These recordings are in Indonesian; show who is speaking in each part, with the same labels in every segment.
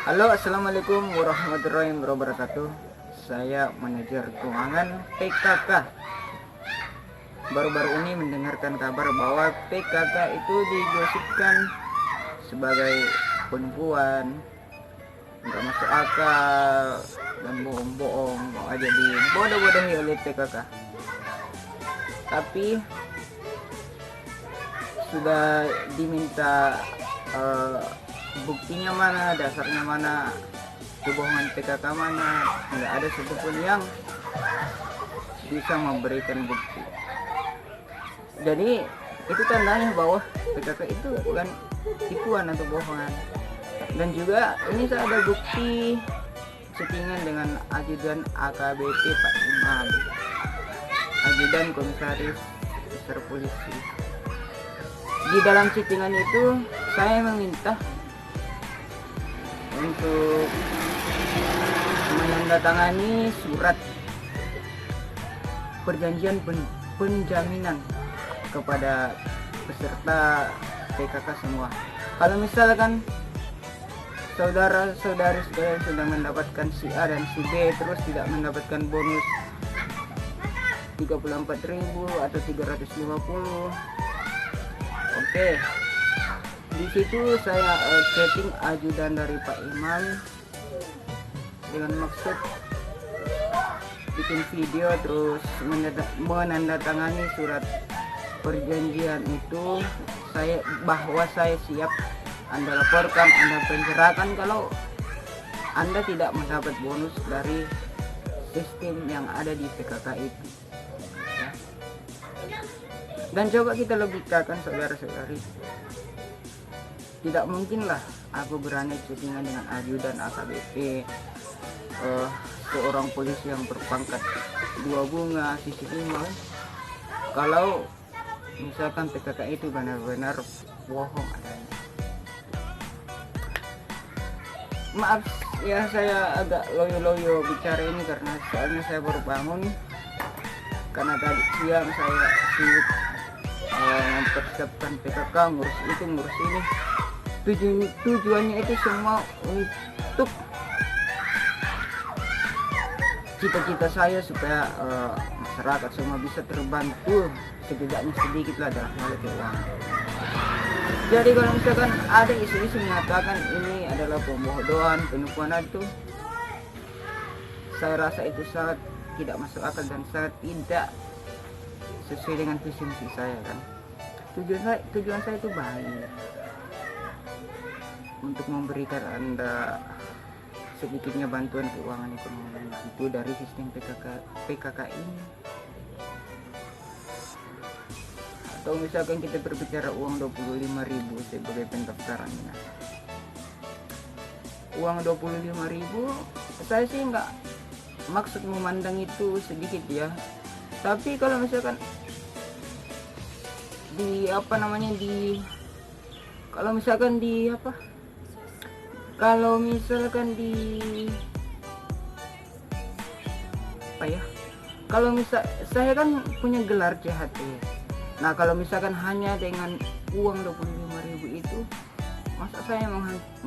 Speaker 1: Halo, assalamualaikum warahmatullahi wabarakatuh. Saya manajer keuangan PKK. Baru-baru ini mendengarkan kabar bahwa PKK itu digosipkan sebagai penipuan, nggak masuk akal dan bohong-bohong, mau aja dibodoh-bodohi oleh PKK. Tapi sudah diminta buktinya mana, dasarnya mana, kebohongan PKK mana, nggak ada satupun yang bisa memberikan bukti. Jadi itu tandanya bahwa PKK itu bukan tipuan atau bohongan. Dan juga ini saya ada bukti chattingan dengan ajudan AKBP Pak Imam, ajudan komisaris besar polisi. Di dalam chattingan itu saya meminta untuk menandatangani surat perjanjian penjaminan kepada peserta PKK semua. Kalau misalkan saudara-saudari sekalian sudah mendapatkan si A dan si B terus tidak mendapatkan bonus 34.000 atau 350, oke. Di situ saya chatting ajudan dari Pak Imam dengan maksud bikin video terus menandatangani surat perjanjian itu, bahwa saya siap Anda laporkan, Anda penjarakan kalau Anda tidak mendapat bonus dari sistem yang ada di PKK itu ya. Dan coba kita logikakan saudara-saudari, tidak mungkinlah aku berani chattingan dengan ajudan AKBP, seorang polisi yang berpangkat 2 bunga sisi 5, kalau misalkan PKK itu benar-benar bohong adanya. Maaf ya, saya agak loyo-loyo bicara ini karena soalnya saya baru bangun, karena tadi siang saya sibuk mempersiapkan PKK, ngurus itu ngurus ini. Tujuannya itu semua untuk cita-cita saya supaya masyarakat semua bisa terbantu setidaknya sedikit lah dalam hal keuangan. Jadi kalau misalkan ada isu-isu mengatakan ini adalah pembodohan, penipuan itu, saya rasa itu sangat tidak masuk akal dan sangat tidak sesuai dengan visi misi saya kan. Tujuan saya itu baik, untuk memberikan Anda sedikitnya bantuan keuangan ekonomi itu dari sistem PKK ini. Atau misalkan kita berbicara uang 25.000 sebagai pendaftarannya, uang 25.000 saya sih nggak maksud memandang itu sedikit ya, tapi kalau misalkan saya kan punya gelar CHT. Nah kalau misalkan hanya dengan uang 25.000 itu, masa saya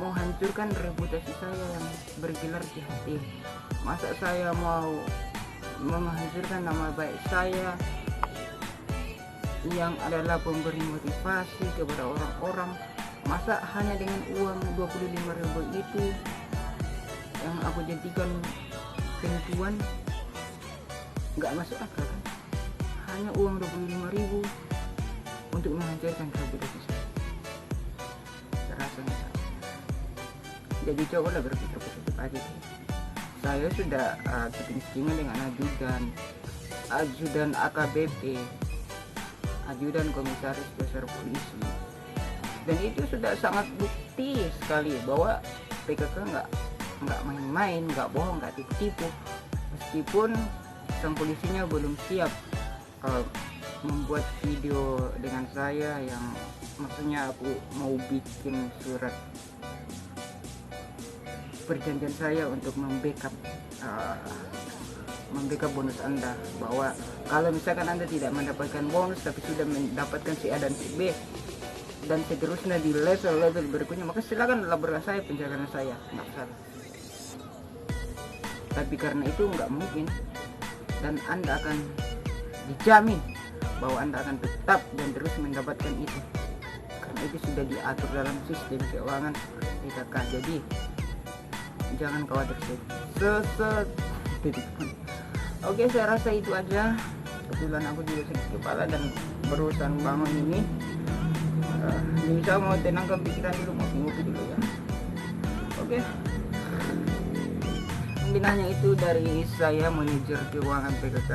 Speaker 1: mau hancurkan reputasi saya yang bergelar CHT? Masa saya mau menghancurkan nama baik saya yang adalah pemberi motivasi kepada orang-orang? Masa hanya dengan uang 25.000 itu yang aku jadikan penipuan? Nggak masuk akal kan? Hanya uang 25.000 untuk menghancurkan reputasi saya. Rasanya. Jadi cobalah berpikir positif aja. Saya sudah chatting dengan ajudan AKBP, ajudan komisaris besar polisi, dan itu sudah sangat bukti sekali bahwa PKK nggak main-main, nggak bohong, nggak tipu-tipu. Meskipun sang polisinya belum siap membuat video dengan saya, yang maksudnya aku mau bikin surat perjanjian saya untuk membackup bonus Anda, bahwa kalau misalkan Anda tidak mendapatkan bonus tapi sudah mendapatkan si A dan si B, dan seterusnya di level-level berikutnya, maka silakan laporkan saya, penjarakan saya, nggak salah. Tapi karena itu nggak mungkin, dan Anda akan dijamin bahwa Anda akan tetap dan terus mendapatkan itu, karena itu sudah diatur dalam sistem keuangan PKK. Jadi jangan khawatir titik. Oke, saya rasa itu aja. Kebetulan aku juga sakit kepala dan berusaha bangun ini. Ini saya mau tenangkan pikiran dulu, ngopi-ngopi dulu ya. Oke. Mungkin hanya itu dari saya, manajer keuangan PKK.